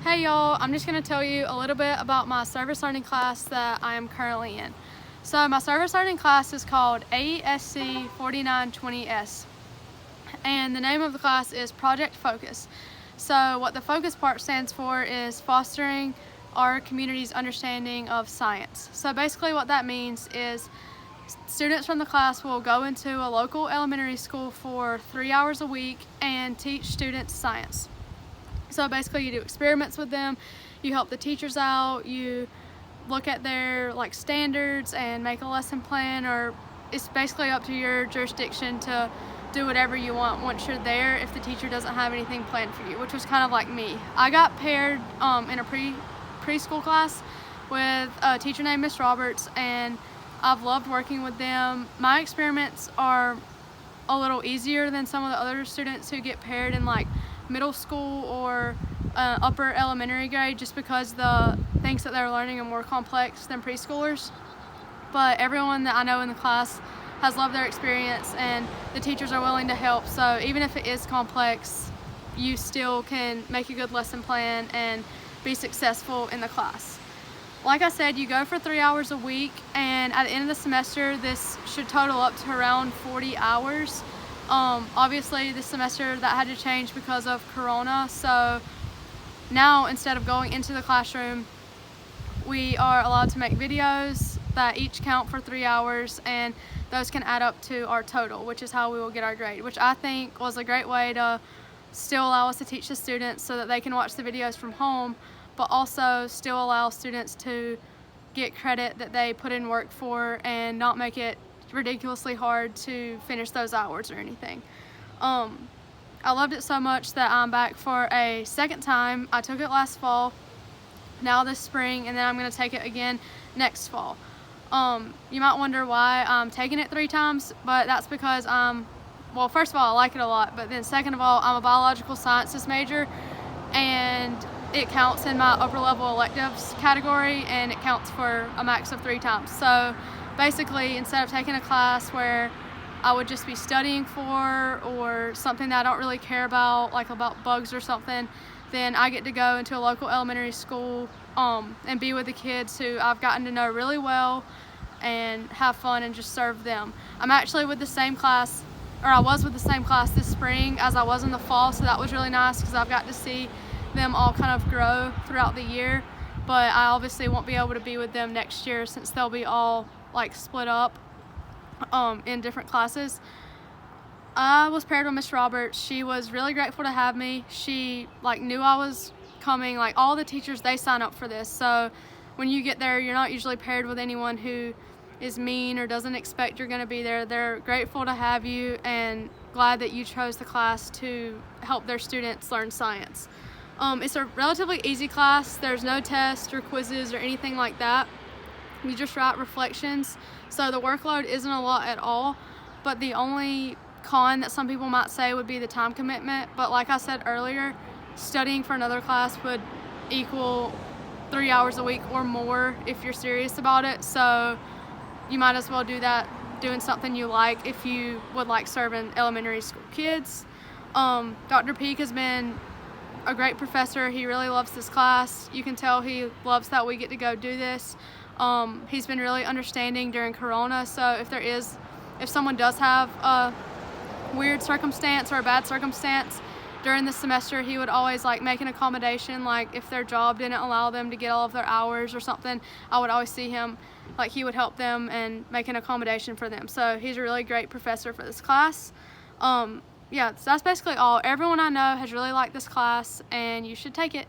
Hey y'all, I'm just going to tell you a little bit about my service learning class that I am currently in. So my service learning class is called AESC 4920S, and the name of the class is Project Focus. So what the focus part stands for is fostering our community's understanding of science. So basically what that means is students from the class will go into a local elementary school for 3 hours a week and teach students science. So basically you do experiments with them, you help the teachers out, you look at their standards and make a lesson plan, or it's basically up to your jurisdiction to do whatever you want once you're there if the teacher doesn't have anything planned for you, which was kind of like me. I got paired in a preschool class with a teacher named Miss Roberts, and I've loved working with them. My experiments are a little easier than some of the other students who get paired in middle school or upper elementary grade, just because the things that they're learning are more complex than preschoolers. But everyone that I know in the class has loved their experience, and the teachers are willing to help. So even if it is complex, you still can make a good lesson plan and be successful in the class. Like I said, you go for 3 hours a week, and at the end of the semester, this should total up to around 40 hours. Obviously this semester that had to change because of Corona, so now instead of going into the classroom, we are allowed to make videos that each count for 3 hours, and those can add up to our total, which is how we will get our grade, which I think was a great way to still allow us to teach the students so that they can watch the videos from home, but also still allow students to get credit that they put in work for and not make it ridiculously hard to finish those hours or anything. I loved it so much that I'm back for a second time. I took it last fall, now this spring, and then I'm going to take it again next fall. You might wonder why I'm taking it 3 times, but that's because well, first of all, I like it a lot, but then second of all, I'm a biological sciences major, and it counts in my upper level electives category, and it counts for a max of 3 times. So basically, instead of taking a class where I would just be studying for, or something that I don't really care about, like about bugs or something, then I get to go into a local elementary school and be with the kids who I've gotten to know really well and have fun and just serve them. I'm actually with the same class, or I was with the same class this spring as I was in the fall, so that was really nice because I've got to see them all kind of grow throughout the year. But I obviously won't be able to be with them next year since they'll be all split up in different classes. I was paired with Miss Roberts. She was really grateful to have me. She knew I was coming. All the teachers, they sign up for this, so when you get there, you're not usually paired with anyone who is mean or doesn't expect you're going to be there. They're grateful to have you and glad that you chose the class to help their students learn science. It's a relatively easy class. There's no tests or quizzes or anything like that. You just write reflections, so the workload isn't a lot at all, but the only con that some people might say would be the time commitment. But like I said earlier, studying for another class would equal 3 hours a week or more if you're serious about it, so you might as well do that doing something you like if you would like serving elementary school kids. Dr. Peak has been a great professor. He really loves this class. You can tell he loves that we get to go do this. He's been really understanding during Corona, so if someone does have a weird circumstance or a bad circumstance during the semester, he would always make an accommodation. If their job didn't allow them to get all of their hours or something, I would always see him, he would help them and make an accommodation for them. So he's a really great professor for this class. Yeah, so that's basically all. Everyone I know has really liked this class, and you should take it.